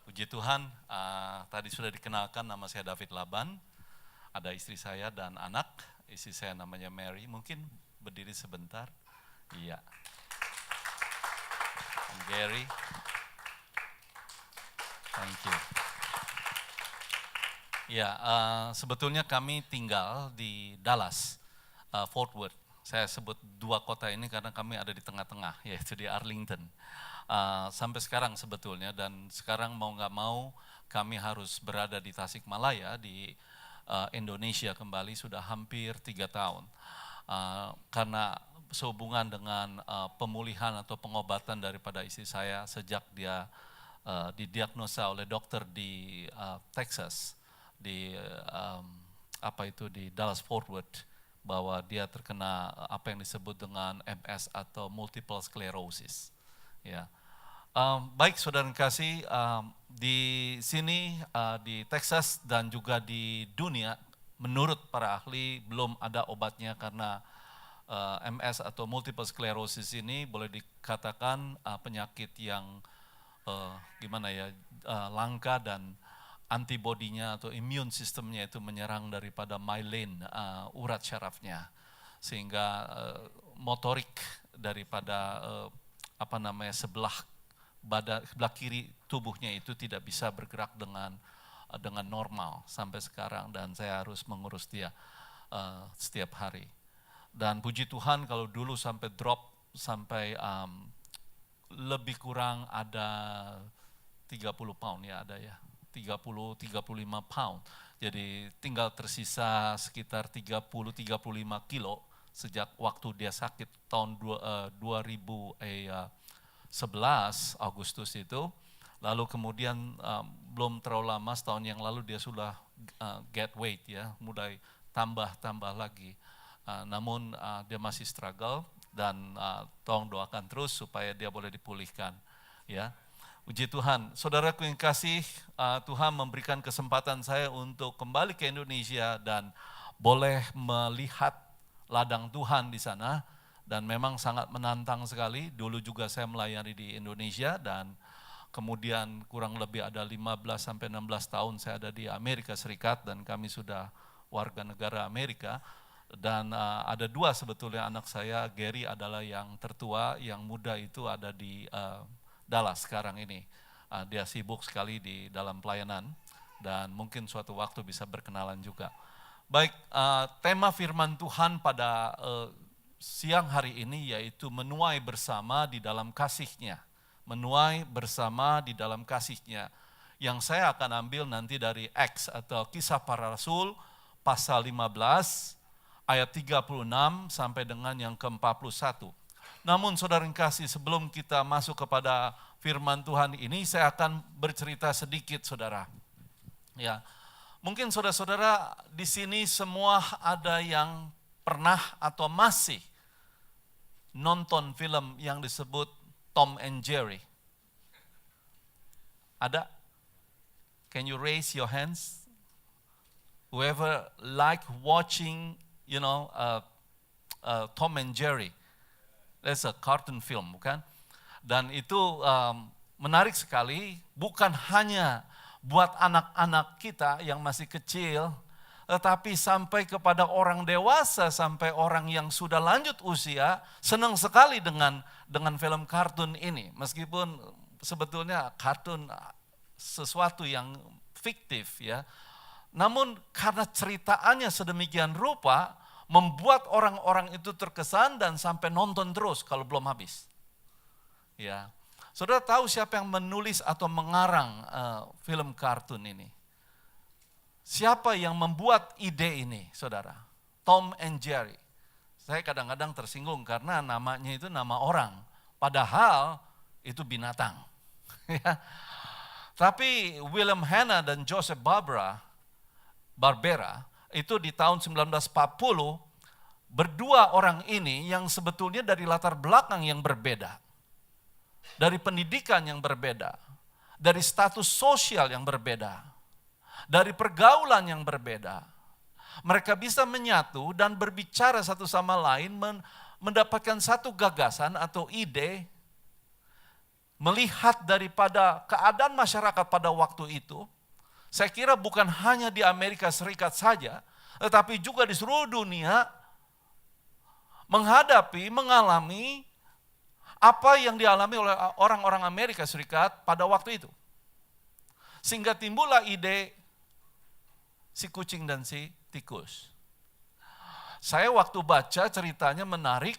Puji Tuhan, tadi sudah dikenalkan nama saya David Laban, ada istri saya dan anak, istri saya namanya Mary, mungkin berdiri sebentar. Iya. And Gary, thank you. Ya, sebetulnya kami tinggal di Dallas, Fort Worth. Saya sebut dua kota ini karena kami ada di tengah-tengah, yaitu di Arlington. Sampai sekarang sebetulnya, dan sekarang mau nggak mau kami harus berada di Tasikmalaya, di Indonesia kembali sudah hampir 3 tahun. Karena sehubungan dengan pemulihan atau pengobatan daripada istri saya sejak dia didiagnosa oleh dokter di Texas, di di Dallas Fort Worth, bahwa dia terkena apa yang disebut dengan MS atau multiple sclerosis. Ya, baik saudara kasih, di sini di Texas dan juga di dunia, menurut para ahli belum ada obatnya karena MS atau multiple sclerosis ini boleh dikatakan penyakit yang langka, dan antibodinya atau immune systemnya itu menyerang daripada myelin, urat syarafnya, sehingga motorik daripada sebelah kiri tubuhnya itu tidak bisa bergerak dengan normal sampai sekarang, dan saya harus mengurus dia setiap hari. Dan puji Tuhan kalau dulu sampai drop sampai lebih kurang ada 30 pound ya, ada ya 30-35 pound. Jadi tinggal tersisa sekitar 30-35 kilo sejak waktu dia sakit tahun 2011 Agustus itu. Lalu kemudian belum terlalu lama, setahun yang lalu dia sudah get weight ya, mulai tambah lagi. Namun dia masih struggle, dan tolong doakan terus supaya dia boleh dipulihkan ya. Puji Tuhan, saudaraku yang kasih, Tuhan memberikan kesempatan saya untuk kembali ke Indonesia dan boleh melihat ladang Tuhan di sana, dan memang sangat menantang sekali. Dulu juga saya melayani di Indonesia, dan kemudian kurang lebih ada 15-16 tahun saya ada di Amerika Serikat, dan kami sudah warga negara Amerika. Dan ada dua sebetulnya anak saya, Gary adalah yang tertua, yang muda itu ada di Dallas sekarang ini. Dia sibuk sekali di dalam pelayanan, dan mungkin suatu waktu bisa berkenalan juga. Baik, tema firman Tuhan pada siang hari ini yaitu menuai bersama di dalam kasih-Nya. Menuai bersama di dalam kasih-Nya. Yang saya akan ambil nanti dari Acts atau Kisah Para Rasul pasal 15 ayat 36 sampai dengan yang ke-41. Namun saudara yang kasih, sebelum kita masuk kepada firman Tuhan ini, saya akan bercerita sedikit saudara. Ya, mungkin saudara-saudara di sini semua ada yang pernah atau masih nonton film yang disebut Tom and Jerry. Ada? Can you raise your hands? Whoever like watching, Tom and Jerry. That's a cartoon film, bukan? Dan itu menarik sekali, bukan hanya buat anak-anak kita yang masih kecil, tetapi sampai kepada orang dewasa, sampai orang yang sudah lanjut usia, senang sekali dengan film kartun ini. Meskipun sebetulnya kartun sesuatu yang fiktif ya. Namun karena ceritaannya sedemikian rupa, membuat orang-orang itu terkesan dan sampai nonton terus kalau belum habis. Ya, saudara tahu siapa yang menulis atau mengarang film kartun ini? Siapa yang membuat ide ini, saudara? Tom and Jerry. Saya kadang-kadang tersinggung karena namanya itu nama orang, padahal itu binatang. Tapi William Hanna dan Joseph Barbera itu di tahun 1940, berdua orang ini yang sebetulnya dari latar belakang yang berbeda, dari pendidikan yang berbeda, dari status sosial yang berbeda, dari pergaulan yang berbeda, mereka bisa menyatu dan berbicara satu sama lain, mendapatkan satu gagasan atau ide melihat daripada keadaan masyarakat pada waktu itu, saya kira bukan hanya di Amerika Serikat saja, tetapi juga di seluruh dunia mengalami apa yang dialami oleh orang-orang Amerika Serikat pada waktu itu. Sehingga timbullah ide si kucing dan si tikus. Saya waktu baca ceritanya menarik,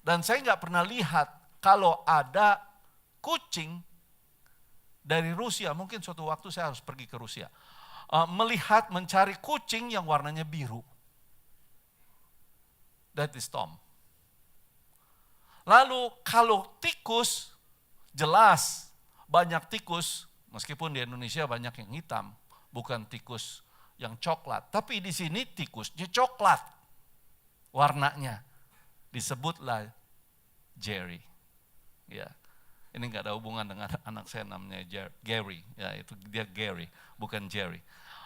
dan saya nggak pernah lihat kalau ada kucing dari Rusia. Mungkin suatu waktu saya harus pergi ke Rusia. Mencari kucing yang warnanya biru. That is Tom. Lalu kalau tikus, jelas banyak tikus, meskipun di Indonesia banyak yang hitam, bukan tikus yang coklat. Tapi di sini tikusnya coklat warnanya. Disebutlah Jerry. Ya, ini nggak ada hubungan dengan anak saya namanya Gary. Ya, itu dia Gary, bukan Jerry.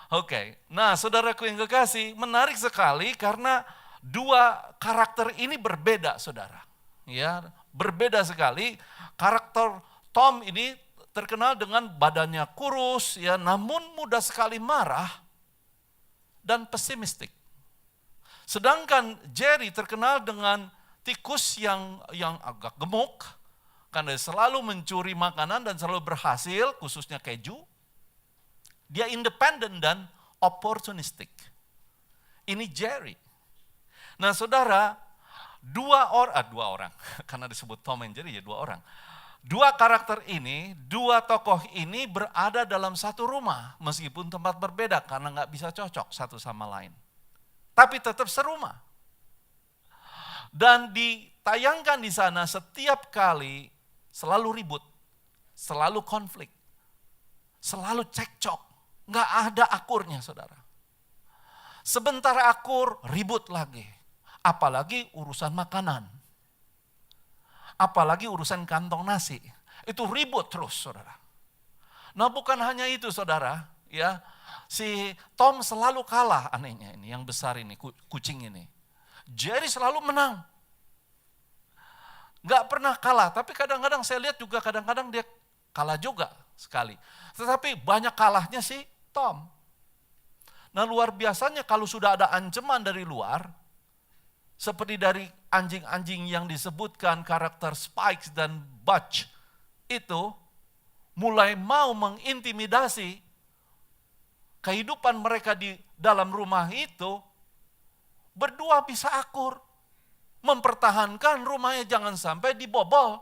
Oke, nah saudaraku yang kekasih, menarik sekali karena dua karakter ini berbeda, saudara. Ya, berbeda sekali. Karakter Tom ini terkenal dengan badannya kurus, ya, namun mudah sekali marah dan pesimistik. Sedangkan Jerry terkenal dengan tikus yang agak gemuk, karena selalu mencuri makanan dan selalu berhasil, khususnya keju. Dia independen dan opportunistic. Ini Jerry. Nah saudara, dua orang, karena disebut Tom and Jerry ya dua orang. Dua karakter ini, dua tokoh ini berada dalam satu rumah, meskipun tempat berbeda karena nggak bisa cocok satu sama lain. Tapi tetap serumah. Dan ditayangkan di sana setiap kali selalu ribut, selalu konflik, selalu cekcok, nggak ada akurnya saudara. Sebentar akur, ribut lagi. Apalagi urusan makanan. Apalagi urusan kantong nasi. Itu ribut terus saudara. Nah bukan hanya itu saudara, ya. Si Tom selalu kalah anehnya ini, yang besar ini, kucing ini. Jerry selalu menang. Gak pernah kalah, tapi kadang-kadang saya lihat juga kadang-kadang dia kalah juga sekali. Tetapi banyak kalahnya si Tom. Nah luar biasanya kalau sudah ada ancaman dari luar, seperti dari anjing-anjing yang disebutkan karakter Spikes dan Butch, itu mulai mau mengintimidasi kehidupan mereka di dalam rumah itu, berdua bisa akur. Mempertahankan rumahnya jangan sampai dibobol,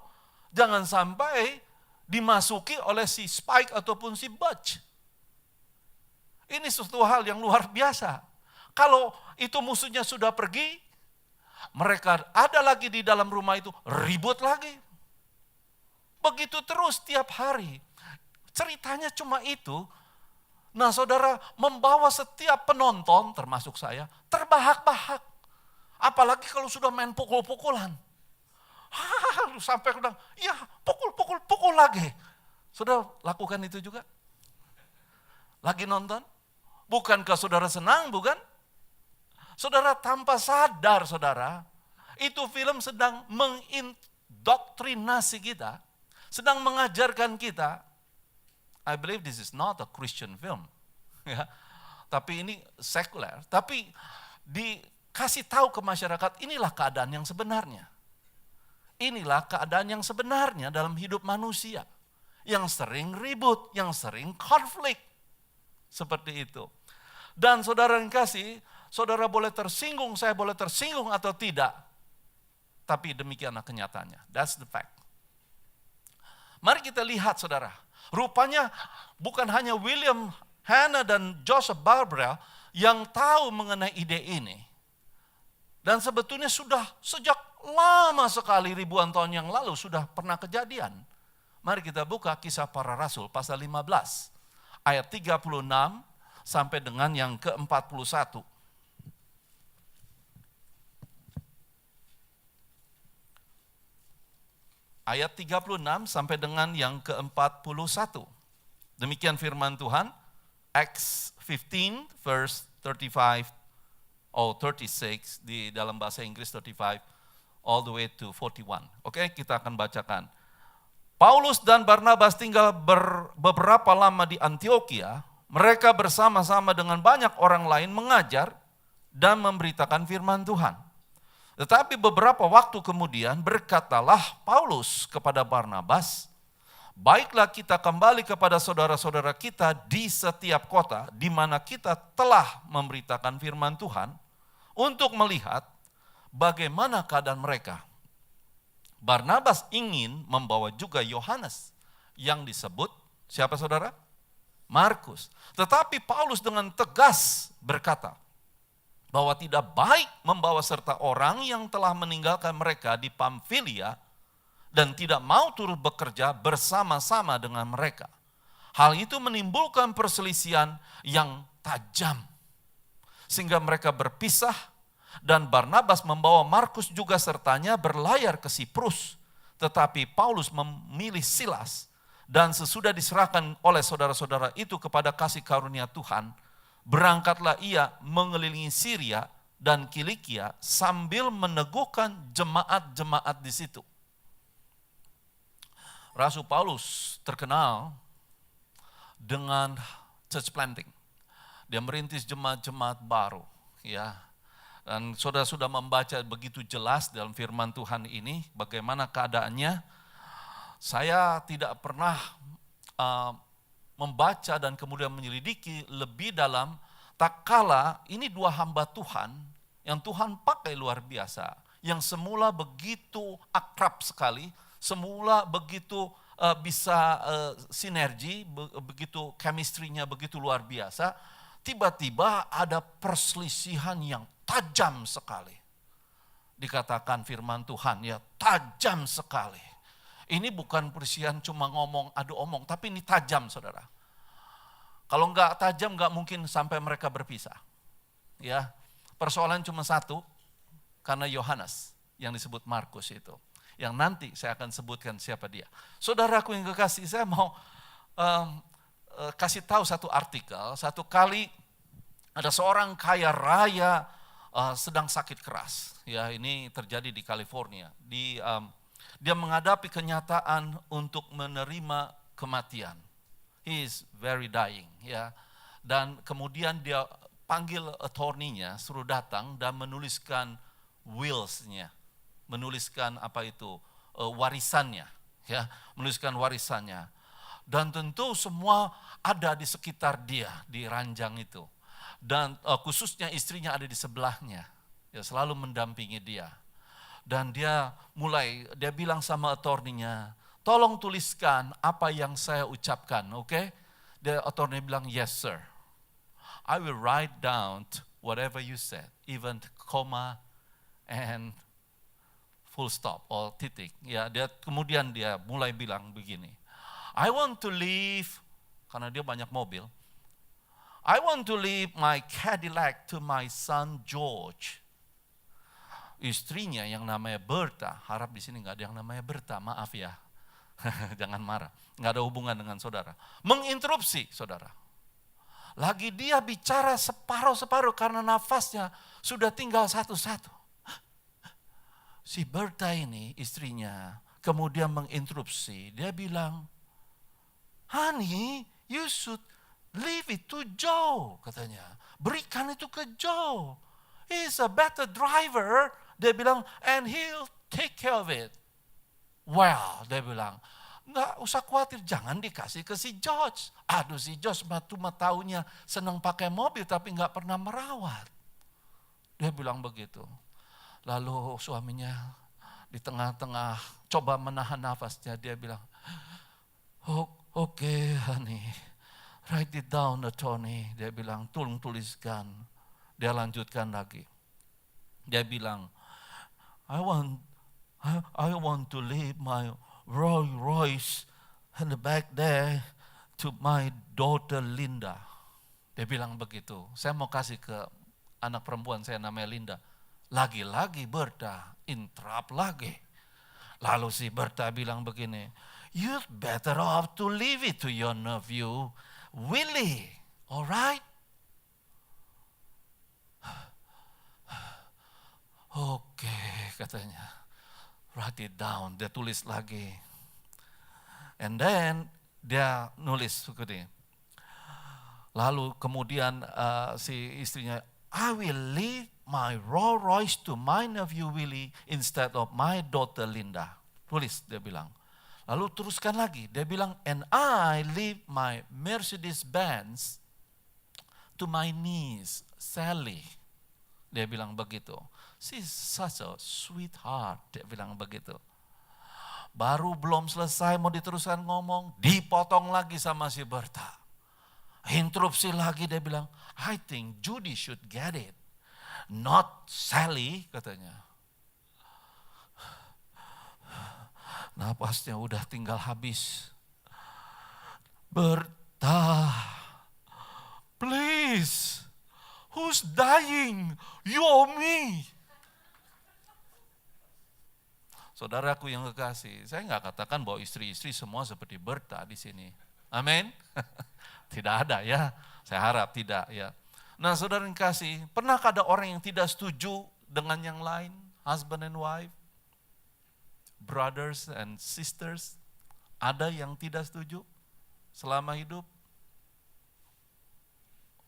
jangan sampai dimasuki oleh si Spike ataupun si Butch. Ini suatu hal yang luar biasa. Kalau itu musuhnya sudah pergi, mereka ada lagi di dalam rumah itu, ribut lagi. Begitu terus tiap hari. Ceritanya cuma itu. Nah saudara, membawa setiap penonton, termasuk saya, terbahak-bahak. Apalagi kalau sudah main pukul-pukulan. Sampai bilang, ya pukul lagi. Sudah lakukan itu juga? Lagi nonton? Bukankah saudara senang, bukan? Saudara tanpa sadar, saudara, itu film sedang mengindoktrinasi kita, sedang mengajarkan kita. I believe this is not a Christian film. Ya, tapi ini sekuler. Tapi dikasih tahu ke masyarakat, inilah keadaan yang sebenarnya. Inilah keadaan yang sebenarnya dalam hidup manusia. Yang sering ribut, yang sering konflik. Seperti itu. Dan saudara yang kasih, saudara boleh tersinggung, saya boleh tersinggung atau tidak. Tapi demikianlah kenyataannya. That's the fact. Mari kita lihat saudara. Rupanya bukan hanya William Hanna dan Joseph Barbara yang tahu mengenai ide ini. Dan sebetulnya sudah sejak lama sekali, ribuan tahun yang lalu sudah pernah kejadian. Mari kita buka Kisah Para Rasul pasal 15. Ayat 36 sampai dengan yang ke-41. Ayat 36 sampai dengan yang ke-41. Demikian firman Tuhan, Acts 15 verse 35 36 di dalam bahasa Inggris 35 all the way to 41. Oke, kita akan bacakan. Paulus dan Barnabas tinggal beberapa lama di Antioquia. Mereka bersama-sama dengan banyak orang lain mengajar dan memberitakan firman Tuhan. Tetapi beberapa waktu kemudian berkatalah Paulus kepada Barnabas, baiklah kita kembali kepada saudara-saudara kita di setiap kota di mana kita telah memberitakan firman Tuhan untuk melihat bagaimana keadaan mereka. Barnabas ingin membawa juga Yohanes yang disebut, siapa saudara? Markus. Tetapi Paulus dengan tegas berkata bahwa tidak baik membawa serta orang yang telah meninggalkan mereka di Pamfilia dan tidak mau turut bekerja bersama-sama dengan mereka. Hal itu menimbulkan perselisihan yang tajam. Sehingga mereka berpisah dan Barnabas membawa Markus juga sertanya berlayar ke Siprus. Tetapi Paulus memilih Silas dan sesudah diserahkan oleh saudara-saudara itu kepada kasih karunia Tuhan, berangkatlah ia mengelilingi Syria dan Kilikia sambil meneguhkan jemaat-jemaat di situ. Rasul Paulus terkenal dengan church planting. Dia merintis jemaat-jemaat baru, ya. Dan saudara sudah membaca begitu jelas dalam firman Tuhan ini bagaimana keadaannya. Saya tidak pernah membaca dan kemudian menyelidiki lebih dalam, tak kala ini dua hamba Tuhan yang Tuhan pakai luar biasa, yang semula begitu akrab sekali, semula begitu bisa sinergi, begitu chemistry-nya begitu luar biasa, tiba-tiba ada perselisihan yang tajam sekali. Dikatakan firman Tuhan ya tajam sekali. Ini bukan perselisihan cuma ngomong, adu omong, tapi ini tajam saudara. Kalau enggak tajam enggak mungkin sampai mereka berpisah. Ya, persoalan cuma satu, karena Yohanes yang disebut Markus itu. Yang nanti saya akan sebutkan siapa dia. Saudaraku yang kekasih, saya mau kasih tahu satu artikel. Satu kali ada seorang kaya raya sedang sakit keras. Ya, ini terjadi di California. Dia menghadapi kenyataan untuk menerima kematian. He is very dying, ya. Dan kemudian dia panggil attorney-nya, suruh datang dan menuliskan wills-nya, menuliskan warisannya, ya, menuliskan warisannya. Dan tentu semua ada di sekitar dia di ranjang itu. Dan khususnya istrinya ada di sebelahnya, ya, selalu mendampingi dia. Dan dia bilang sama attorney-nya, tolong tuliskan apa yang saya ucapkan, oke? The attorney bilang, yes sir. I will write down whatever you said, even comma and full stop or titik. Ya, kemudian dia mulai bilang begini, I want to leave, karena dia banyak mobil, I want to leave my Cadillac to my son George. Istrinya yang namanya Berta, harap di sini nggak ada yang namanya Berta, maaf ya, jangan marah, nggak ada hubungan dengan saudara. Menginterupsi saudara. Lagi dia bicara separuh-separuh karena nafasnya sudah tinggal satu-satu. Si Berta ini istrinya kemudian menginterupsi, dia bilang, honey, you should leave it to Joe, katanya. Berikan itu ke Joe. He's a better driver. Dia bilang, and he'll take care of it. Well, dia bilang, nggak usah khawatir, jangan dikasih ke si George. Aduh, si George cuma taunya senang pakai mobil tapi nggak pernah merawat. Dia bilang begitu. Lalu suaminya di tengah-tengah coba menahan nafasnya, dia bilang, okay, honey, write it down, Tony. Dia bilang, tolong tuliskan. Dia lanjutkan lagi. Dia bilang, I want to leave my Rolls Royce in the back there to my daughter Linda. Dia bilang begitu. Saya mau kasih ke anak perempuan saya namanya Linda. Lagi-lagi Berta interrupt lagi. Lalu si Berta bilang begini, you'd better off to leave it to your nephew Willie, alright? Oke, katanya. Write it down, dia tulis lagi. And then dia nulis begini. Lalu kemudian si istrinya, I will leave my Rolls Royce to my nephew Willie instead of my daughter Linda. Tulis, dia bilang. Lalu teruskan lagi, dia bilang, and I leave my Mercedes Benz to my niece Sally. Dia bilang begitu. She's such a sweetheart, dia bilang begitu. Baru belum selesai mau diteruskan ngomong, dipotong lagi sama si Berta. Interupsi lagi, dia bilang, I think Judy should get it, not Sally, katanya. Napasnya udah tinggal habis. Berta, please, who's dying? You or me? Saudaraku yang kekasih, saya nggak katakan bahwa istri-istri semua seperti Berta di sini. Amin. Tidak ada ya, saya harap tidak ya. Nah saudara yang kasih, pernahkah ada orang yang tidak setuju dengan yang lain? Husband and wife? Brothers and sisters, ada yang tidak setuju selama hidup?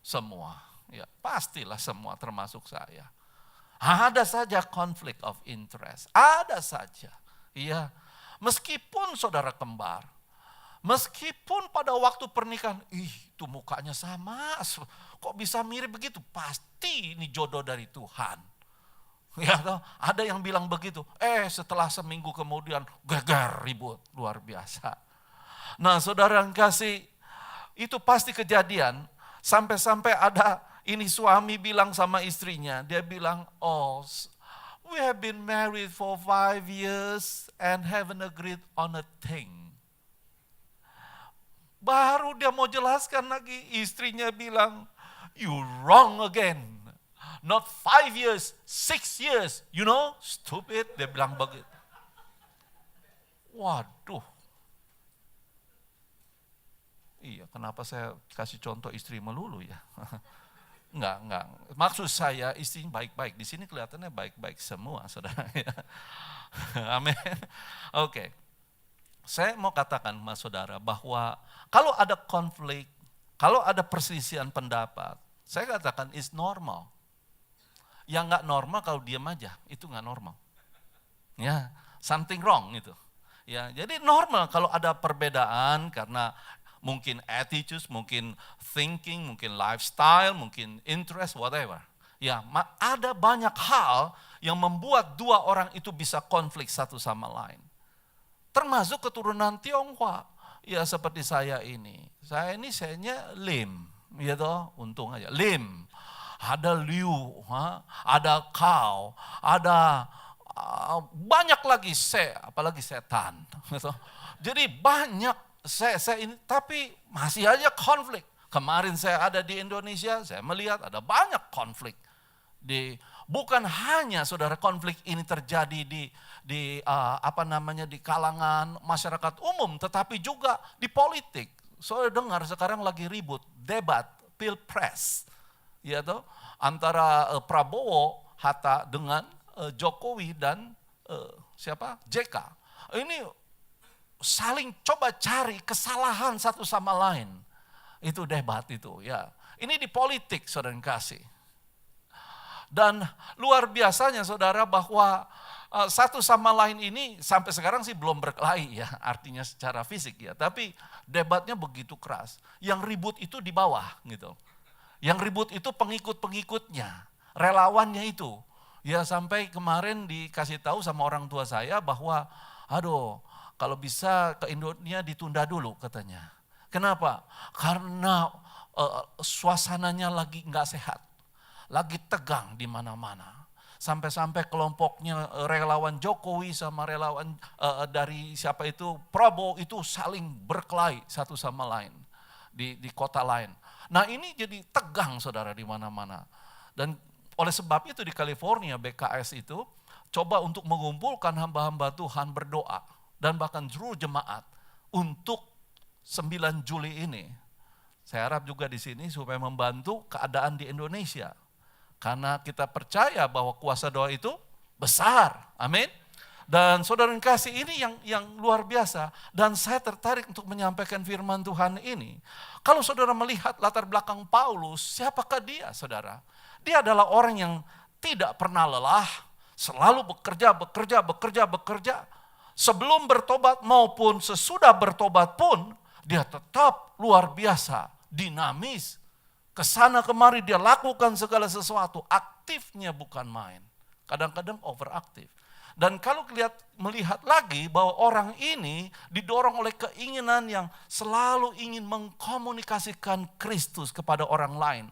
Semua, ya pastilah semua termasuk saya. Ada saja konflik of interest, ada saja. Iya, meskipun saudara kembar, meskipun pada waktu pernikahan, itu mukanya sama, kok bisa mirip begitu? Pasti ini jodoh dari Tuhan. Ya, ada yang bilang begitu. Setelah seminggu kemudian geger ribut luar biasa. Nah, saudara yang kasih, itu pasti kejadian. Sampai-sampai ada ini suami bilang sama istrinya, dia bilang, we have been married for 5 years and haven't agreed on a thing. Baru dia mau jelaskan lagi, istrinya bilang, you wrong again. Not 5 years, 6 years, you know, stupid, dia bilang begitu. Waduh. Iya, kenapa saya kasih contoh istri melulu ya? Enggak. Maksud saya istri baik-baik, di sini kelihatannya baik-baik semua, saudara. Amin. Oke. Saya mau katakan sama saudara bahwa kalau ada konflik, kalau ada perselisihan pendapat, saya katakan is normal. Yang nggak normal kalau diam aja, itu nggak normal. Ya, something wrong itu. Ya, jadi normal kalau ada perbedaan karena mungkin attitudes, mungkin thinking, mungkin lifestyle, mungkin interest, whatever. Ya, ada banyak hal yang membuat dua orang itu bisa konflik satu sama lain. Termasuk keturunan Tionghoa. Ya, seperti saya ini. Saya ini sayanya Lim, ya toh, untung aja Lim. Ada Liu, ada Kau, ada banyak lagi apalagi setan. Jadi banyak saya ini, tapi masih aja konflik. Kemarin saya ada di Indonesia, saya melihat ada banyak konflik. Bukan hanya saudara konflik ini terjadi di kalangan masyarakat umum, tetapi juga di politik. Saudara dengar sekarang lagi ribut, debat, pilpres. Ya toh, antara Prabowo Hatta dengan Jokowi dan JK. Ini saling coba cari kesalahan satu sama lain. Itu debat itu ya. Ini di politik saudara yang kasih. Dan luar biasanya saudara bahwa satu sama lain ini sampai sekarang sih belum berkelahi ya, artinya secara fisik ya. Tapi debatnya begitu keras. Yang ribut itu di bawah gitu. Yang ribut itu pengikut-pengikutnya, relawannya itu. Ya sampai kemarin dikasih tahu sama orang tua saya bahwa, kalau bisa ke Indonesia ditunda dulu katanya. Kenapa? Karena suasananya lagi nggak sehat, lagi tegang di mana-mana. Sampai-sampai kelompoknya relawan Jokowi sama relawan dari siapa itu Prabowo itu saling berkelahi satu sama lain di kota lain. Nah ini jadi tegang saudara di mana-mana. Dan oleh sebab itu di California BKS itu coba untuk mengumpulkan hamba-hamba Tuhan berdoa. Dan bahkan seluruh jemaat untuk 9 Juli ini. Saya harap juga di sini supaya membantu keadaan di Indonesia. Karena kita percaya bahwa kuasa doa itu besar. Amin. Dan saudara yang kasih, ini yang luar biasa. Dan saya tertarik untuk menyampaikan firman Tuhan ini. Kalau saudara melihat latar belakang Paulus, siapakah dia saudara? Dia adalah orang yang tidak pernah lelah, selalu bekerja. Sebelum bertobat maupun sesudah bertobat pun, dia tetap luar biasa, dinamis. Kesana kemari dia lakukan segala sesuatu, aktifnya bukan main. Kadang-kadang overaktif. Dan kalau melihat lagi bahwa orang ini didorong oleh keinginan yang selalu ingin mengkomunikasikan Kristus kepada orang lain.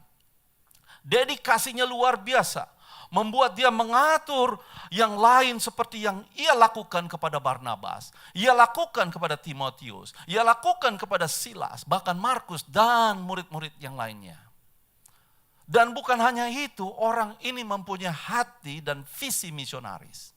Dedikasinya luar biasa, membuat dia mengatur yang lain seperti yang ia lakukan kepada Barnabas. Ia lakukan kepada Timotius, ia lakukan kepada Silas, bahkan Markus dan murid-murid yang lainnya. Dan bukan hanya itu, orang ini mempunyai hati dan visi misionaris.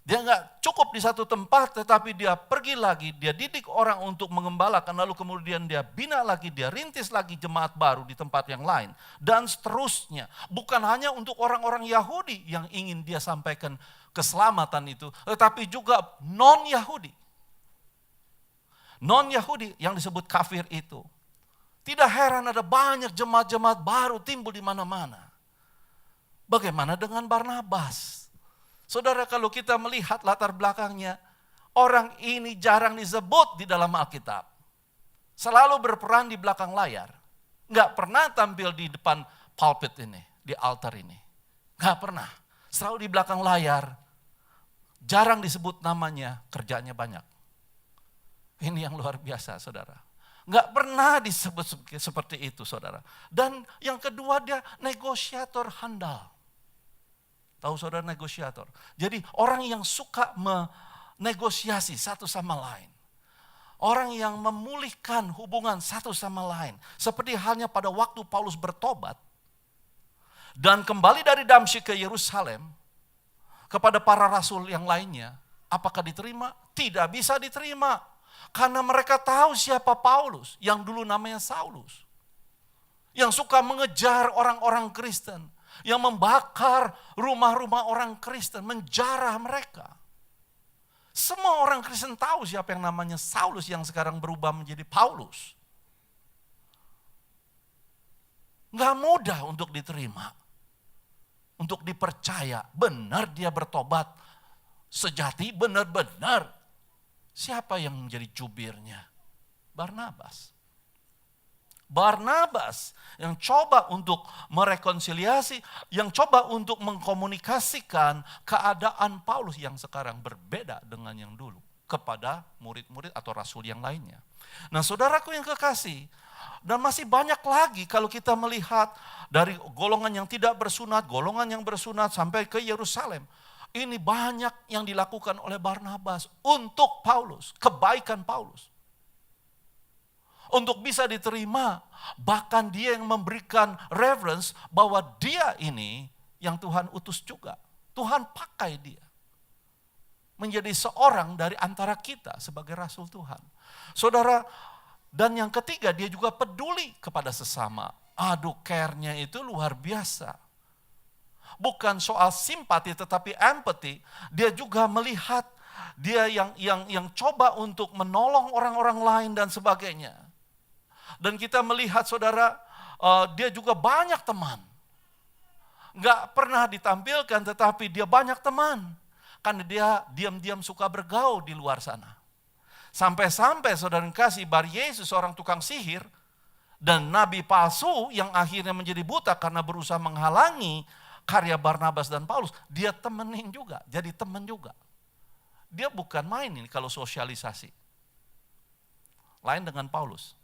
Dia nggak cukup di satu tempat, tetapi dia pergi lagi, dia didik orang untuk mengembalakan, lalu kemudian dia bina lagi, dia rintis lagi jemaat baru di tempat yang lain. Dan seterusnya, bukan hanya untuk orang-orang Yahudi yang ingin dia sampaikan keselamatan itu, tetapi juga non-Yahudi. Non-Yahudi yang disebut kafir itu. Tidak heran ada banyak jemaat-jemaat baru timbul di mana-mana. Bagaimana dengan Barnabas? Saudara, kalau kita melihat latar belakangnya, orang ini jarang disebut di dalam Alkitab. Selalu berperan di belakang layar. Nggak pernah tampil di depan pulpit ini, di altar ini. Nggak pernah. Selalu di belakang layar. Jarang disebut namanya, kerjanya banyak. Ini yang luar biasa, saudara. Nggak pernah disebut seperti itu, saudara. Dan yang kedua, dia negosiator handal. Tahu saudara negosiator? Jadi orang yang suka menegosiasi satu sama lain. Orang yang memulihkan hubungan satu sama lain. Seperti halnya pada waktu Paulus bertobat. Dan kembali dari Damsyik ke Yerusalem. Kepada para rasul yang lainnya. Apakah diterima? Tidak bisa diterima. Karena mereka tahu siapa Paulus, yang dulu namanya Saulus. Yang suka mengejar orang-orang Kristen. Yang membakar rumah-rumah orang Kristen, menjarah mereka. Semua orang Kristen tahu siapa yang namanya Saulus yang sekarang berubah menjadi Paulus. Nggak mudah untuk diterima. Untuk dipercaya, benar dia bertobat. Sejati benar-benar. Siapa yang menjadi jubirnya? Barnabas. Barnabas yang coba untuk merekonsiliasi, yang coba untuk mengkomunikasikan keadaan Paulus yang sekarang berbeda dengan yang dulu kepada murid-murid atau rasul yang lainnya. Nah, saudaraku yang kekasih, dan masih banyak lagi kalau kita melihat dari golongan yang tidak bersunat, golongan yang bersunat sampai ke Yerusalem. Ini banyak yang dilakukan oleh Barnabas untuk Paulus, kebaikan Paulus. Untuk bisa diterima, bahkan dia yang memberikan reverence bahwa dia ini yang Tuhan utus juga. Tuhan pakai dia. Menjadi seorang dari antara kita sebagai rasul Tuhan. Saudara, dan yang ketiga dia juga peduli kepada sesama. Aduh, care-nya itu luar biasa. Bukan soal simpati tetapi empathy. Dia juga melihat dia yang coba untuk menolong orang-orang lain dan sebagainya. Dan kita melihat saudara, dia juga banyak teman. Nggak pernah ditampilkan tetapi dia banyak teman. Karena dia diam-diam suka bergaul di luar sana. Sampai-sampai saudara kasih Bar Yesus seorang tukang sihir dan nabi palsu yang akhirnya menjadi buta karena berusaha menghalangi karya Barnabas dan Paulus, dia temenin juga, jadi temen juga. Dia bukan main ini kalau sosialisasi. Lain dengan Paulus.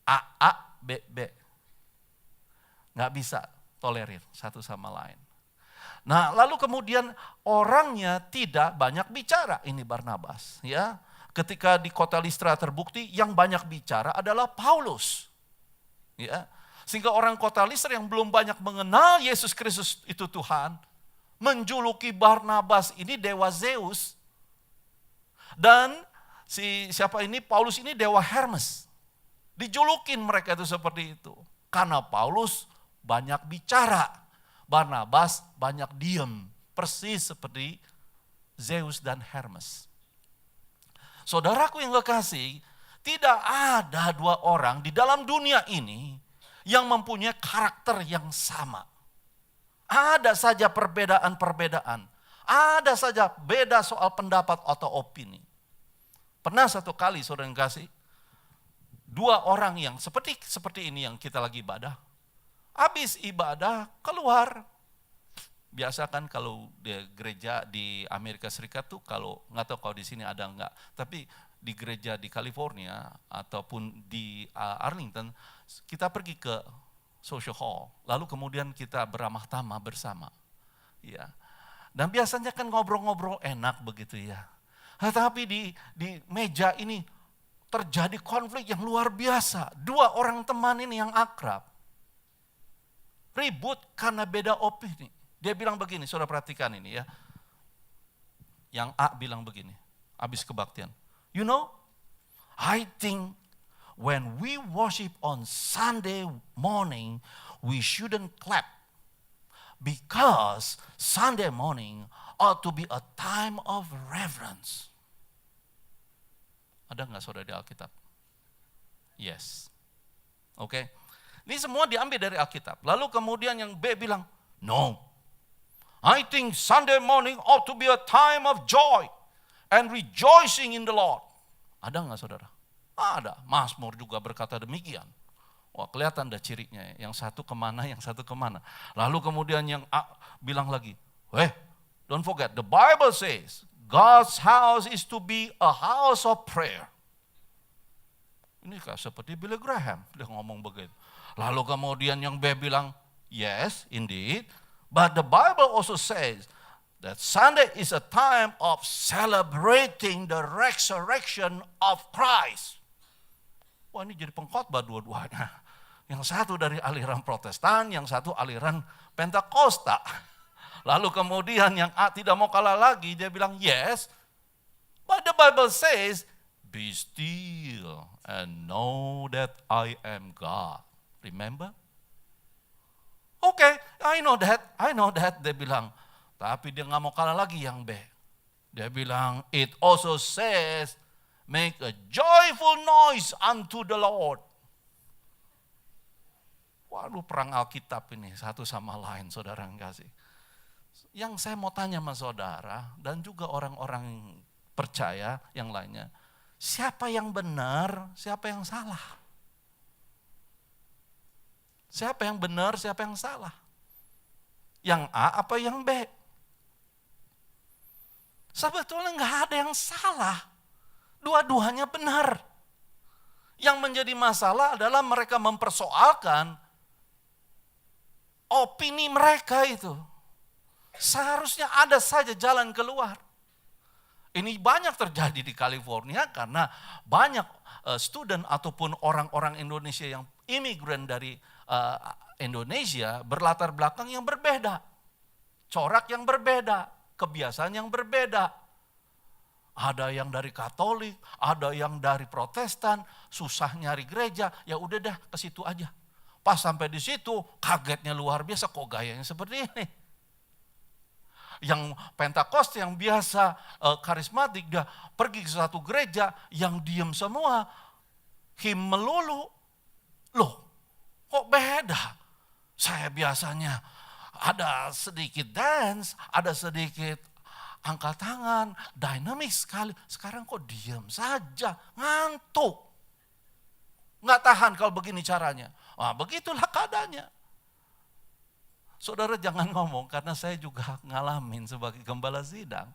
A, B, B. Nggak bisa tolerir satu sama lain. Nah, lalu kemudian orangnya tidak banyak bicara, ini Barnabas. Ya, ketika di kota Listra terbukti yang banyak bicara adalah Paulus. Ya. Sehingga orang kota Listra yang belum banyak mengenal Yesus Kristus itu Tuhan, menjuluki Barnabas ini dewa Zeus. Dan siapa ini? Paulus ini dewa Hermes. Dijulukin mereka itu seperti itu. Karena Paulus banyak bicara, Barnabas banyak diem. Persis seperti Zeus dan Hermes. Saudaraku yang kekasih, tidak ada dua orang di dalam dunia ini yang mempunyai karakter yang sama. Ada saja perbedaan-perbedaan. Ada saja beda soal pendapat atau opini. Pernah satu kali saudara yang kasih, dua orang yang seperti ini yang kita lagi ibadah. Habis ibadah keluar. Biasa kan kalau di gereja di Amerika Serikat tuh kalau nggak tahu kalau di sini ada nggak, tapi di gereja di California ataupun di Arlington kita pergi ke social hall, lalu kemudian kita beramah tamah bersama, ya. Dan biasanya kan ngobrol-ngobrol enak begitu ya. Tetapi di meja ini terjadi konflik yang luar biasa. Dua orang teman ini yang akrab ribut karena beda opini. Dia bilang begini, saudara perhatikan ini ya. Yang A bilang begini, habis kebaktian. You know, I think when we worship on Sunday morning, we shouldn't clap. Because Sunday morning ought to be a time of reverence. Ada nggak saudara di Alkitab? Yes. Oke. Ini semua diambil dari Alkitab. Lalu kemudian yang B bilang, no. I think Sunday morning ought to be a time of joy and rejoicing in the Lord. Ada nggak saudara? Ada. Mazmur juga berkata demikian. Wah, kelihatan dah cirinya. Yang satu kemana, yang satu kemana. Lalu kemudian yang A bilang lagi, don't forget, the Bible says, God's house is to be a house of prayer. Ini kayak seperti Billy Graham, dia ngomong begitu. Lalu kemudian yang B bilang, yes, indeed. But the Bible also says that Sunday is a time of celebrating the resurrection of Christ. Wah, ini jadi pengkhotbah dua-duanya. Yang satu dari aliran Protestan, yang satu aliran Pentakosta. Lalu kemudian yang A tidak mau kalah lagi, dia bilang, yes, but the Bible says, be still and know that I am God. Remember? Okay, I know that, dia bilang. Tapi dia nggak mau kalah lagi yang B. Dia bilang, it also says, make a joyful noise unto the Lord. Waduh, perang Alkitab ini, satu sama lain, saudara yang kasih. Yang saya mau tanya sama saudara, dan juga orang-orang percaya yang lainnya, siapa yang benar, siapa yang salah? Siapa yang benar, siapa yang salah? Yang A apa yang B? Sebetulnya nggak ada yang salah. Dua-duanya benar. Yang menjadi masalah adalah mereka mempersoalkan opini mereka itu. Seharusnya ada saja jalan keluar. Ini banyak terjadi di California karena banyak student ataupun orang-orang Indonesia yang imigran dari Indonesia berlatar belakang yang berbeda, corak yang berbeda, kebiasaan yang berbeda. Ada yang dari Katolik, ada yang dari Protestan, susah nyari gereja, ya udah dah ke situ aja. Pas sampai di situ kagetnya luar biasa, kok gayanya seperti ini. Yang Pentakosta yang biasa karismatik, dia pergi ke satu gereja yang diam semua, him melulu. Loh, kok beda? Saya biasanya ada sedikit dance, ada sedikit angkat tangan, dinamis sekali. Sekarang kok diam saja, ngantuk. Nggak tahan kalau begini caranya. Wah, begitulah keadaannya. Saudara jangan ngomong, karena saya juga ngalamin sebagai gembala sidang.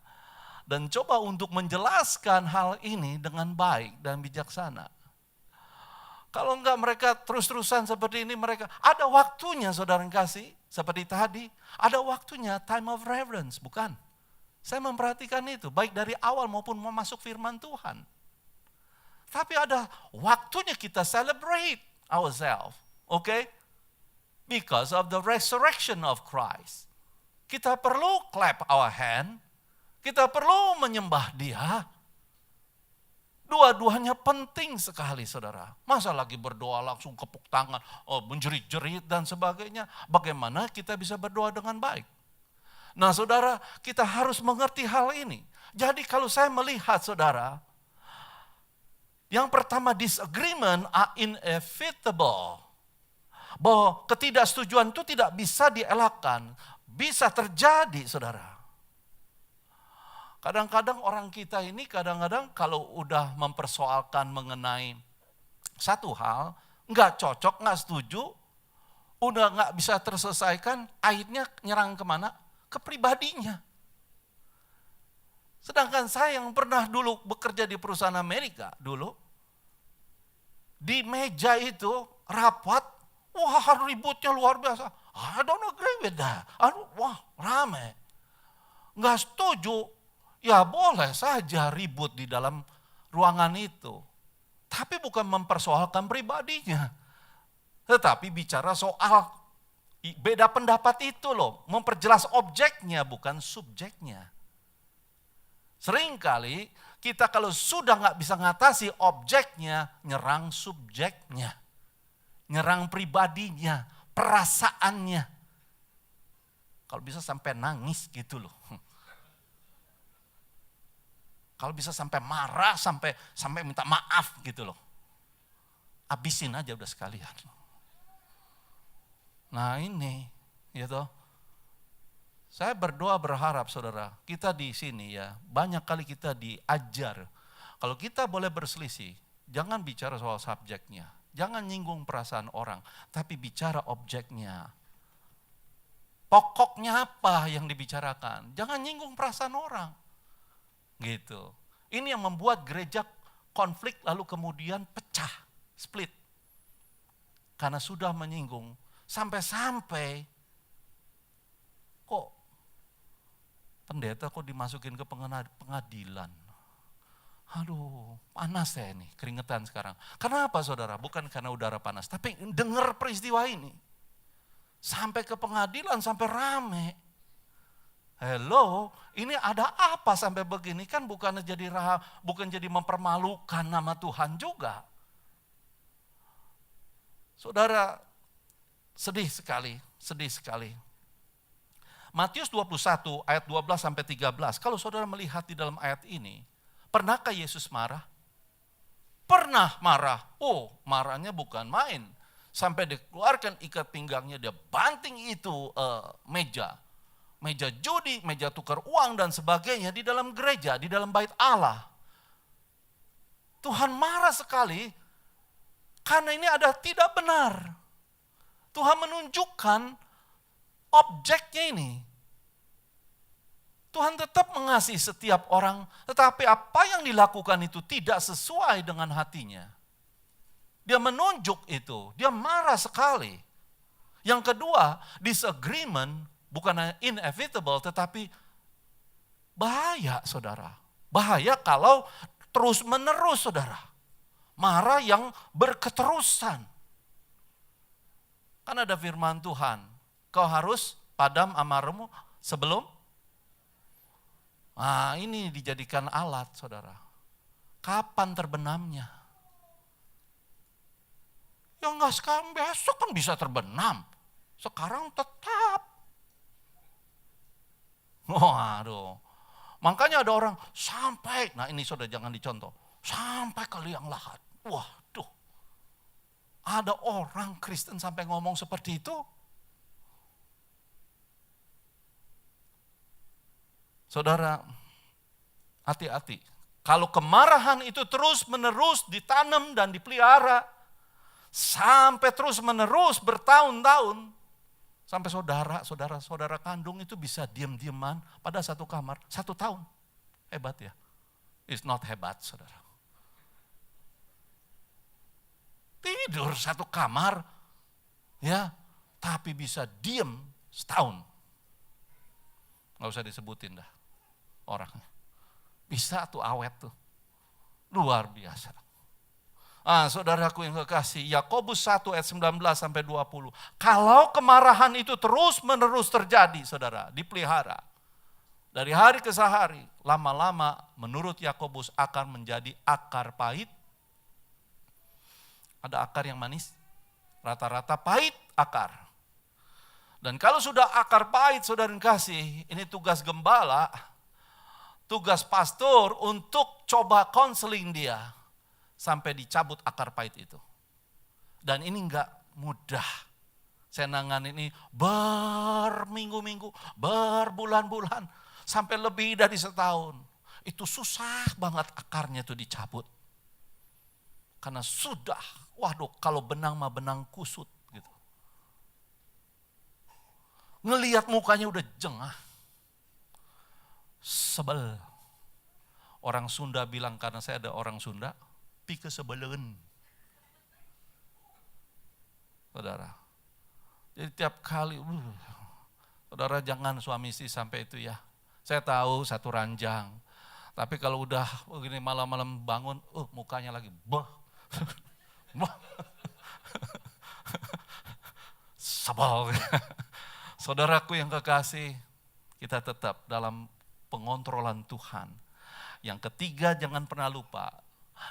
Dan coba untuk menjelaskan hal ini dengan baik dan bijaksana. Kalau enggak mereka terus-terusan seperti ini, mereka ada waktunya saudara yang kasih, seperti tadi, ada waktunya time of reverence, bukan? Saya memperhatikan itu, baik dari awal maupun mau masuk firman Tuhan. Tapi ada waktunya kita celebrate ourselves, okay? Because of the resurrection of Christ. Kita perlu clap our hand, kita perlu menyembah Dia. Dua-duanya penting sekali saudara. Masa lagi berdoa langsung kepuk tangan, menjerit-jerit dan sebagainya. Bagaimana kita bisa berdoa dengan baik? Nah saudara, kita harus mengerti hal ini. Jadi kalau saya melihat saudara, yang pertama disagreement are inevitable. Bahwa ketidaksetujuan itu tidak bisa dielakkan. Bisa terjadi saudara. Kadang-kadang orang kita ini kalau udah mempersoalkan mengenai satu hal, nggak cocok, nggak setuju, udah nggak bisa terselesaikan, akhirnya nyerang kemana? Ke pribadinya. Sedangkan saya yang pernah dulu bekerja di perusahaan Amerika dulu, di meja itu rapat, wah ributnya luar biasa. I don't agree with that. Wah rame. Nggak setuju, ya boleh saja ribut di dalam ruangan itu. Tapi bukan mempersoalkan pribadinya. Tetapi bicara soal beda pendapat itu loh. Memperjelas objeknya bukan subjeknya. Seringkali kita kalau sudah nggak bisa ngatasi objeknya, nyerang subjeknya. Nyerang pribadinya, perasaannya. Kalau bisa sampai nangis gitu loh. Kalau bisa sampai marah, sampai minta maaf gitu loh. Habisin aja udah sekalian. Nah ini, gitu. Saya berdoa berharap saudara, kita di sini ya, banyak kali kita diajar. Kalau kita boleh berselisih, jangan bicara soal subjeknya. Jangan nyinggung perasaan orang, tapi bicara objeknya. Pokoknya apa yang dibicarakan, jangan nyinggung perasaan orang. Gitu. Ini yang membuat gereja konflik lalu kemudian pecah, split. Karena sudah menyinggung, sampai-sampai kok pendeta kok dimasukin ke pengadilan. Aduh, panas saya ini, keringetan sekarang. Kenapa saudara? Bukan karena udara panas, tapi dengar peristiwa ini. Sampai ke pengadilan, sampai rame. Hello, ini ada apa sampai begini? Kan bukan jadi mempermalukan nama Tuhan juga. Saudara, sedih sekali. Matius 21 ayat 12 sampai 13. Kalau saudara melihat di dalam ayat ini, pernahkah Yesus marah? Pernah marah. Oh, marahnya bukan main. Sampai dikeluarkan ikat pinggangnya, dia banting itu meja judi, meja tukar uang dan sebagainya di dalam gereja, di dalam bait Allah. Tuhan marah sekali karena ini ada tidak benar. Tuhan menunjukkan objeknya ini. Tuhan tetap mengasihi setiap orang, tetapi apa yang dilakukan itu tidak sesuai dengan hatinya. Dia menunjuk itu, dia marah sekali. Yang kedua, disagreement bukan inevitable, tetapi bahaya saudara. Bahaya kalau terus menerus saudara. Marah yang berketerusan. Kan ada firman Tuhan, kau harus padam amarahmu sebelum. Nah ini dijadikan alat saudara. Kapan terbenamnya? Ya enggak sekarang, besok kan bisa terbenam. Sekarang tetap. Waduh, makanya ada orang sampai, nah ini saudara jangan dicontoh, sampai ke liang lahat. Waduh, ada orang Kristen sampai ngomong seperti itu. Saudara, hati-hati. Kalau kemarahan itu terus menerus ditanam dan dipelihara, sampai terus menerus bertahun-tahun, sampai saudara kandung itu bisa diam-diaman pada satu kamar, 1 tahun. Hebat ya? It's not hebat saudara. Tidur satu kamar, ya, tapi bisa diam setahun. Gak usah disebutin dah orangnya. Bisa tuh awet tuh. Luar biasa. Saudaraku yang kekasih, Yakobus 1 ayat 19 sampai 20. Kalau kemarahan itu terus menerus terjadi, saudara, dipelihara. Dari hari ke hari, lama-lama menurut Yakobus akan menjadi akar pahit. Ada akar yang manis, rata-rata pahit akar. Dan kalau sudah akar pahit, saudara kasih, ini tugas gembala, tugas pastor untuk coba konseling dia sampai dicabut akar pahit itu. Dan ini enggak mudah. Saya nangan ini berminggu-minggu, berbulan-bulan, sampai lebih dari setahun. Itu susah banget akarnya itu dicabut. Karena sudah, waduh kalau benang mah benang kusut gitu. Ngelihat mukanya udah jengah. Sebel. Orang Sunda bilang, karena saya ada orang Sunda, pike sebelen. Saudara. Jadi tiap kali, saudara jangan suami istri sampai itu ya. Saya tahu satu ranjang. Tapi kalau udah begini malam-malam bangun, mukanya lagi, sebel. Saudaraku yang kekasih, kita tetap dalam pengontrolan Tuhan. Yang ketiga, jangan pernah lupa,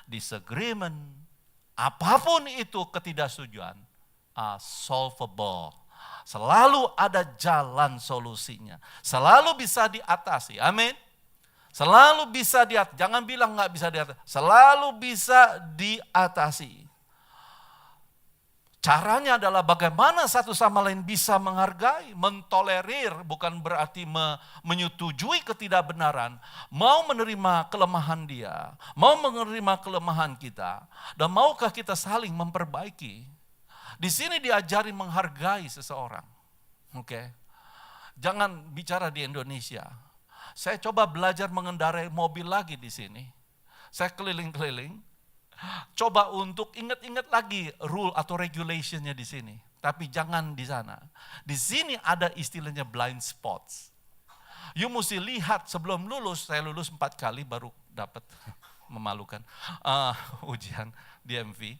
disagreement, apapun itu ketidaksetujuan, solvable. Selalu ada jalan solusinya. Selalu bisa diatasi. Amin. Selalu bisa diatasi. Jangan bilang nggak bisa diatasi. Selalu bisa diatasi. Caranya adalah bagaimana satu sama lain bisa menghargai, mentolerir, bukan berarti menyetujui ketidakbenaran, mau menerima kelemahan dia, mau menerima kelemahan kita, dan maukah kita saling memperbaiki. Di sini diajari menghargai seseorang. Oke. Jangan bicara di Indonesia. Saya coba belajar mengendarai mobil lagi di sini. Saya keliling-keliling. Coba untuk ingat-ingat lagi rule atau regulationnya di sini. Tapi jangan di sana. Di sini ada istilahnya blind spots. You mesti lihat sebelum lulus, saya lulus 4 kali baru dapat, memalukan, ujian DMV.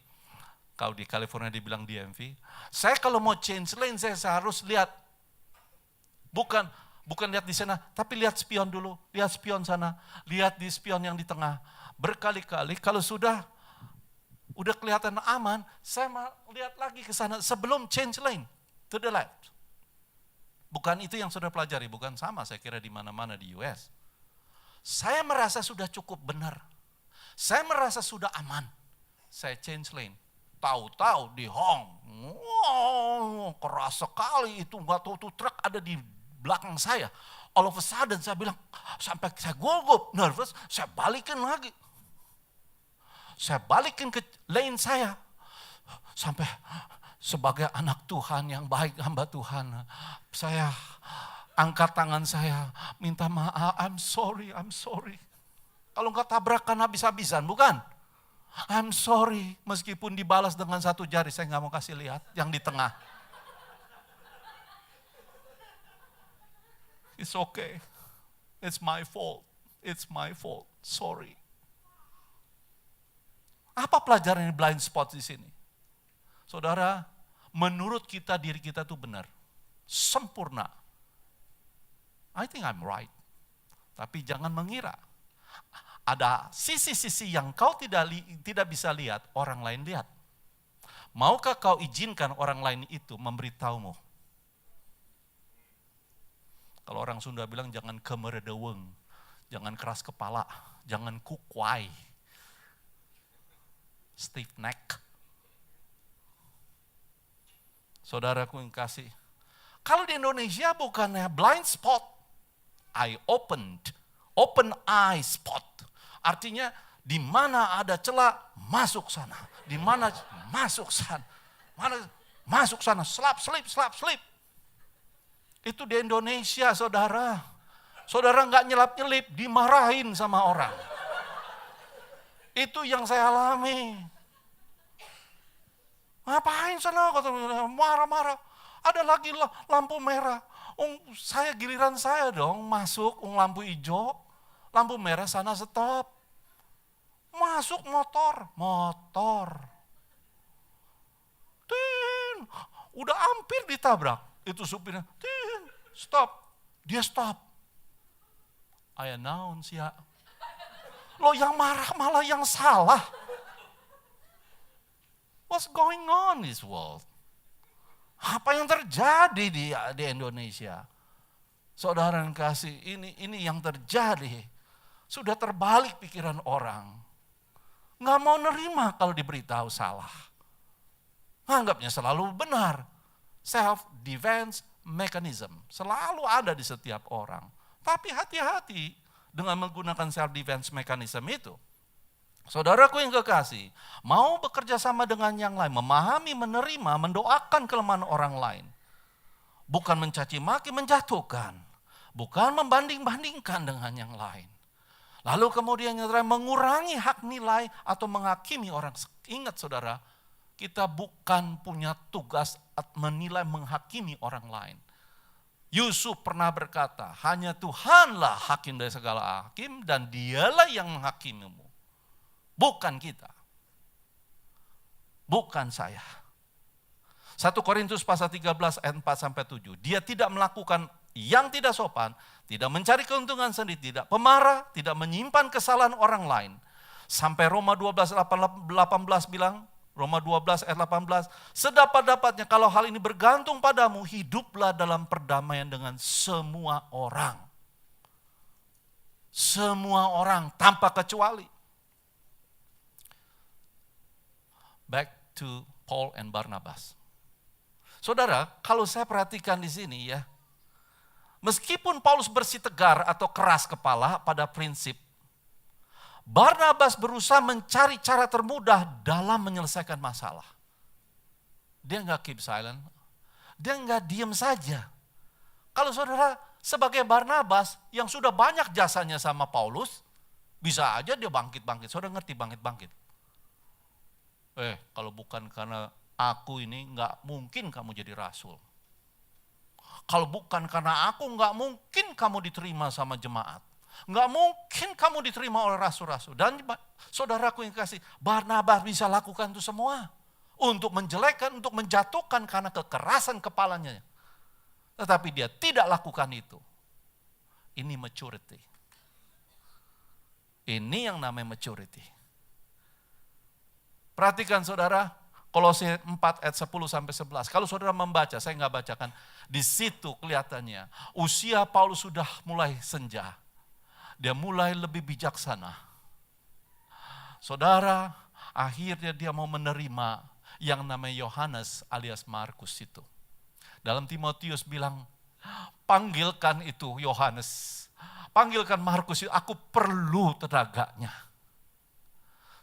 Kalau di California dibilang DMV. Saya kalau mau change lane, saya harus lihat. Bukan lihat di sana, tapi lihat spion dulu. Lihat spion sana, lihat di spion yang di tengah. Berkali-kali kalau sudah kelihatan aman, saya lihat lagi ke sana sebelum change lane to the left. Bukan itu yang sudah pelajari, bukan sama saya kira di mana-mana di US. Saya merasa sudah cukup benar. Saya merasa sudah aman. Saya change lane. Tahu-tahu di Hong, wow, keras sekali itu, nggak tahu tuh truk ada di belakang saya. All of a sudden saya bilang, sampai saya gugup, nervous, saya balikin lagi. Saya balikin ke lane saya. Sampai sebagai anak Tuhan yang baik, hamba Tuhan, saya angkat tangan saya, minta maaf, I'm sorry. Kalau enggak tabrakan habis-habisan, bukan? I'm sorry, meskipun dibalas dengan 1 jari, saya enggak mau kasih lihat yang di tengah. It's okay, it's my fault, sorry. Apa pelajaran blind spot di sini? Saudara, menurut kita diri kita itu benar, sempurna. I think I'm right. Tapi jangan mengira. Ada sisi-sisi yang kau tidak bisa lihat, orang lain lihat. Maukah kau izinkan orang lain itu memberitahumu? Kalau orang Sunda bilang jangan kemeredeweng, jangan keras kepala, jangan kukwai. Stiff neck. Saudaraku yang kasih. Kalau di Indonesia bukannya blind spot, open eye spot. Artinya di mana ada celah masuk sana, di mana masuk sana, masuk sana, slap slip. Itu di Indonesia, saudara. Saudara nggak nyelap-nyelip, dimarahin sama orang. Itu yang saya alami. Ngapain sana? Marah-marah. Ada lagi lampu merah. Saya giliran saya dong masuk, lampu hijau. Lampu merah sana stop. Masuk motor. Tin, udah hampir ditabrak. Itu supirnya, tin, stop. Dia stop. I announce ya. Lo yang marah malah yang salah. What's going on in this world? Apa yang terjadi di Indonesia? Saudara yang kasih, ini yang terjadi. Sudah terbalik pikiran orang. Nggak mau nerima kalau diberitahu salah. Anggapnya selalu benar. Self-defense mechanism. Selalu ada di setiap orang. Tapi hati-hati dengan menggunakan self-defense mechanism itu. Saudaraku yang kekasih, mau bekerja sama dengan yang lain, memahami, menerima, mendoakan kelemahan orang lain. Bukan mencaci maki, menjatuhkan. Bukan membanding-bandingkan dengan yang lain. Lalu kemudian mengurangi hak nilai atau menghakimi orang. Ingat saudara, kita bukan punya tugas menilai, menghakimi orang lain. Yusuf pernah berkata, hanya Tuhanlah hakim dari segala hakim dan dialah yang menghakimimu. Bukan kita. Bukan saya. 1 Korintus pasal 13 ayat 4-7. Dia tidak melakukan yang tidak sopan, tidak mencari keuntungan sendiri, tidak pemarah, tidak menyimpan kesalahan orang lain. Sampai Roma 12:18 bilang, Roma 12 ayat 18, sedapat-dapatnya kalau hal ini bergantung padamu, hiduplah dalam perdamaian dengan semua orang. Semua orang tanpa kecuali. Back to Paul and Barnabas. Saudara, kalau saya perhatikan di sini ya, meskipun Paulus bersitegar atau keras kepala pada prinsip, Barnabas berusaha mencari cara termudah dalam menyelesaikan masalah. Dia nggak keep silent, dia nggak diem saja. Kalau saudara sebagai Barnabas yang sudah banyak jasanya sama Paulus, bisa aja dia bangkit-bangkit. Saudara ngerti bangkit-bangkit? Kalau bukan karena aku ini nggak mungkin kamu jadi rasul. Kalau bukan karena aku nggak mungkin kamu diterima sama jemaat. Nggak mungkin kamu diterima oleh rasul-rasul. Dan saudaraku yang kasih, Barnabas bisa lakukan itu semua. Untuk menjelekkan, untuk menjatuhkan karena kekerasan kepalanya. Tetapi dia tidak lakukan itu. Ini maturity. Ini yang namanya maturity. Perhatikan saudara, Kolose 4 ayat 10-11. Kalau saudara membaca, saya nggak bacakan. Di situ kelihatannya usia Paulus sudah mulai senja. Dia mulai lebih bijaksana. Saudara, akhirnya dia mau menerima yang namanya Yohanes alias Markus itu. Dalam Timotius bilang, panggilkan itu Yohanes. Panggilkan Markus itu, aku perlu tenaganya.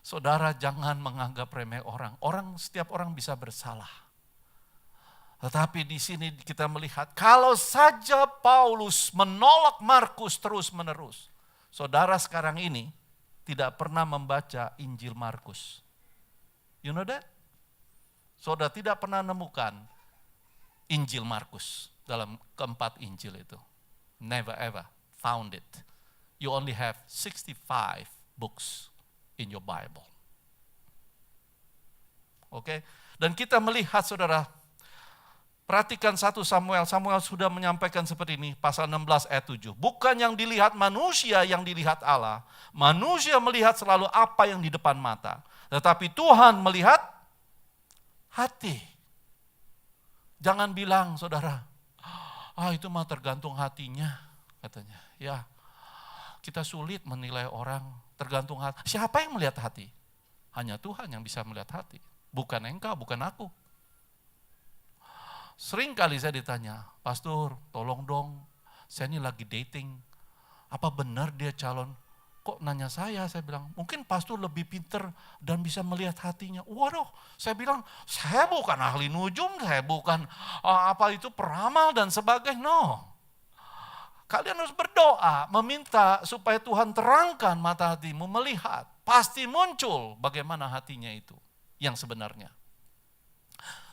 Saudara jangan menganggap remeh orang. Setiap orang bisa bersalah. Tetapi di sini kita melihat kalau saja Paulus menolak Markus terus-menerus. Saudara sekarang ini tidak pernah membaca Injil Markus. You know that? Saudara tidak pernah menemukan Injil Markus dalam keempat Injil itu. Never ever found it. You only have 65 books in your Bible. Oke? Dan kita melihat saudara, perhatikan 1 Samuel. Samuel sudah menyampaikan seperti ini, pasal 16 ayat 7. Bukan yang dilihat manusia yang dilihat Allah. Manusia melihat selalu apa yang di depan mata. Tetapi Tuhan melihat hati. Jangan bilang saudara, itu mah tergantung hatinya katanya. Ya, kita sulit menilai orang tergantung hati. Siapa yang melihat hati? Hanya Tuhan yang bisa melihat hati. Bukan engkau, bukan aku. Sering kali saya ditanya, Pastor tolong dong, saya ini lagi dating. Apa benar dia calon? Kok nanya saya bilang, mungkin Pastor lebih pinter dan bisa melihat hatinya. Waduh, saya bilang, saya bukan ahli nujum, saya bukan peramal dan sebagainya. No. Kalian harus berdoa, meminta supaya Tuhan terangkan mata hatimu, melihat. Pasti muncul bagaimana hatinya itu, yang sebenarnya.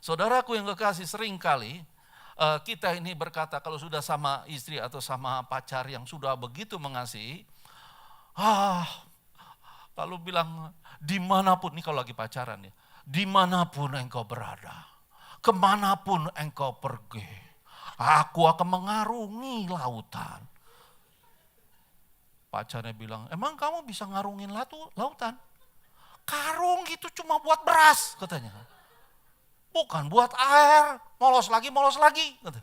Saudaraku yang kekasih, sering kali kita ini berkata kalau sudah sama istri atau sama pacar yang sudah begitu mengasihi, lalu bilang, dimanapun, ini kalau lagi pacaran ya, dimanapun engkau berada, kemanapun engkau pergi, aku akan mengarungi lautan. Pacarnya bilang, emang kamu bisa ngarungin lautan? Karung itu cuma buat beras katanya. Bukan buat air. molos lagi. Gitu.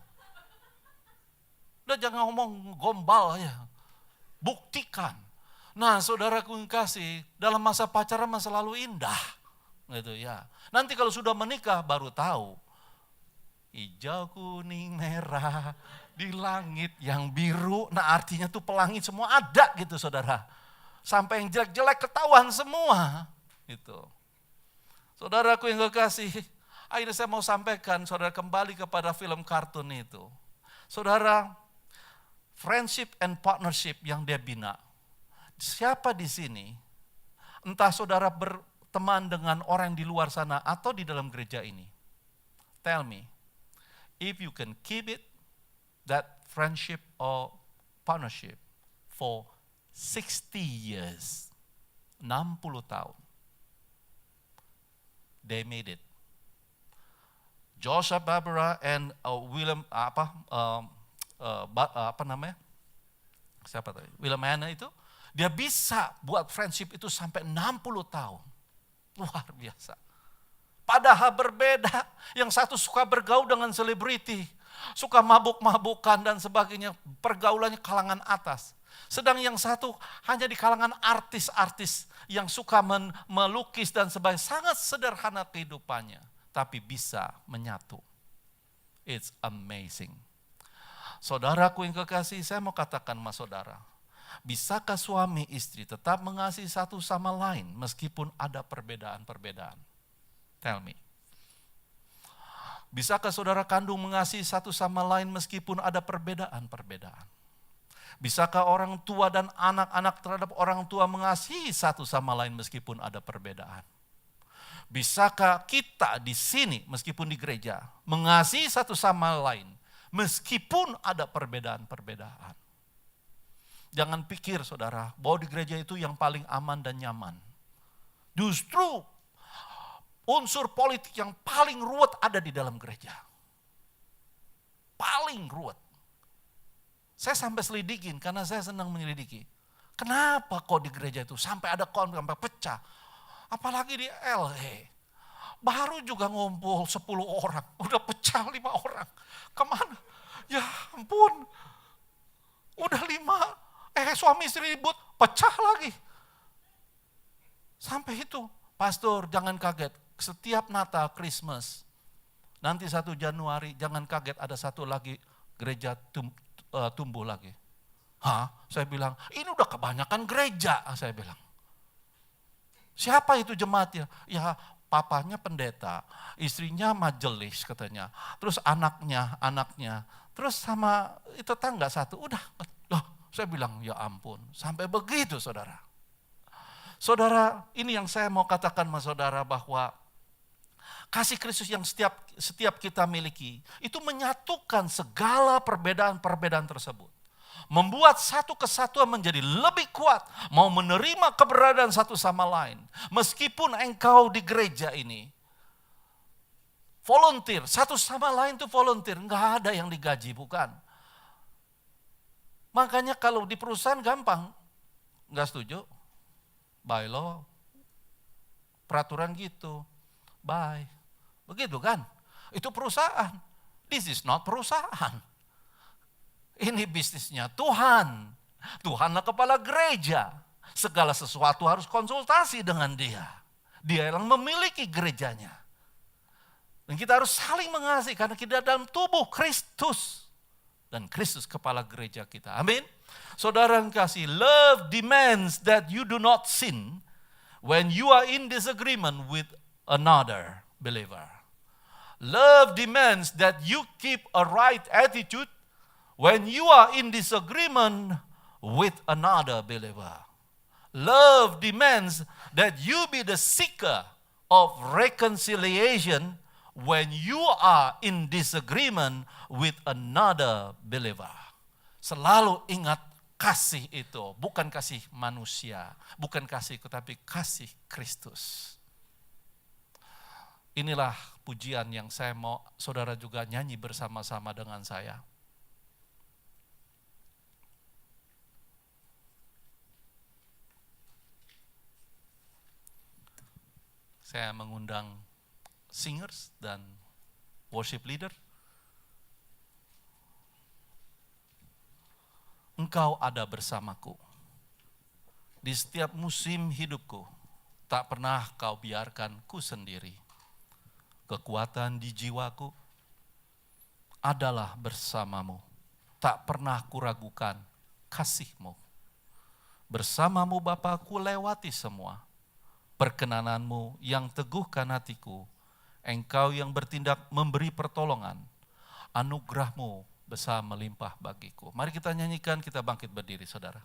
Udah jangan ngomong gombal ya. Buktikan. Nah, saudaraku yang kasih, dalam masa pacaran masa lalu indah. Gitu ya. Nanti kalau sudah menikah baru tahu. Hijau, kuning, merah, di langit yang biru. Nah artinya tuh pelangi semua ada gitu saudara. Sampai yang jelek-jelek ketahuan semua. Gitu. Saudaraku yang kekasih, akhirnya saya mau sampaikan saudara kembali kepada film kartun itu. Saudara, friendship and partnership yang dia bina. Siapa di sini, entah saudara berteman dengan orang di luar sana atau di dalam gereja ini. Tell me, if you can keep it, that friendship or partnership for 60 years, 60 tahun. They made it. Joshua Barbara and William William Hanna itu, dia bisa buat friendship itu sampai 60 tahun. Luar biasa. Padahal berbeda, yang satu suka bergaul dengan selebriti, suka mabuk-mabukan dan sebagainya, pergaulannya kalangan atas. Sedang yang satu hanya di kalangan artis-artis yang suka melukis dan sebagainya, sangat sederhana kehidupannya, tapi bisa menyatu. It's amazing. Saudaraku yang kekasih, saya mau katakan sama saudara, bisakah suami istri tetap mengasihi satu sama lain meskipun ada perbedaan-perbedaan? Tell me. Bisakah saudara kandung mengasihi satu sama lain meskipun ada perbedaan-perbedaan? Bisakah orang tua dan anak-anak terhadap orang tua mengasihi satu sama lain meskipun ada perbedaan? Bisakah kita di sini meskipun di gereja mengasihi satu sama lain meskipun ada perbedaan-perbedaan? Jangan pikir saudara bahwa di gereja itu yang paling aman dan nyaman. Justru unsur politik yang paling ruwet ada di dalam gereja. Paling ruwet. Saya sampai selidikin karena saya senang menyelidiki. Kenapa kok di gereja itu sampai ada konflik, sampai pecah. Apalagi di LA. Baru juga ngumpul 10 orang, udah pecah 5 orang. Kemana? Ya ampun. Udah 5, suami istri ribut, pecah lagi. Sampai itu, pastor jangan kaget. Setiap Natal, Christmas, nanti 1 Januari jangan kaget ada satu lagi gereja tumbuh lagi. Hah? Saya bilang, ini udah kebanyakan gereja, saya bilang. Siapa itu jemaatnya? Ya papanya pendeta, istrinya majelis katanya, terus anaknya, terus sama itu tetangga satu, udah. Loh, saya bilang ya ampun, sampai begitu saudara. Saudara, ini yang saya mau katakan sama saudara bahwa kasih Kristus yang setiap kita miliki, itu menyatukan segala perbedaan-perbedaan tersebut. Membuat satu kesatuan menjadi lebih kuat, mau menerima keberadaan satu sama lain. Meskipun engkau di gereja ini, volunteer, satu sama lain itu volunteer, enggak ada yang digaji, bukan. Makanya kalau di perusahaan gampang, enggak setuju, by law, peraturan gitu, bye. Begitu kan? Itu perusahaan. This is not perusahaan. Ini bisnisnya Tuhan. Tuhanlah kepala gereja. Segala sesuatu harus konsultasi dengan dia. Dia yang memiliki gerejanya. Dan kita harus saling mengasihi karena kita dalam tubuh Kristus. Dan Kristus kepala gereja kita. Amin. Saudara yang kasih, love demands that you do not sin when you are in disagreement with another believer. Love demands that you keep a right attitude when you are in disagreement with another believer. Love demands that you be the seeker of reconciliation when you are in disagreement with another believer. Selalu ingat kasih itu, bukan kasih manusia, bukan kasih tetapi kasih Kristus. Inilah pujian yang saya mau saudara juga nyanyi bersama-sama dengan saya. Saya mengundang singers dan worship leader? Engkau ada bersamaku. Di setiap musim hidupku, tak pernah kau biarkan ku sendiri. Kekuatan di jiwaku adalah bersamamu. Tak pernah kuragukan kasih-Mu. Bersamamu Bapa ku lewati semua. Perkenananmu yang teguhkan hatiku. Engkau yang bertindak memberi pertolongan. Anugerah-Mu besar melimpah bagiku. Mari kita nyanyikan, kita bangkit berdiri saudara.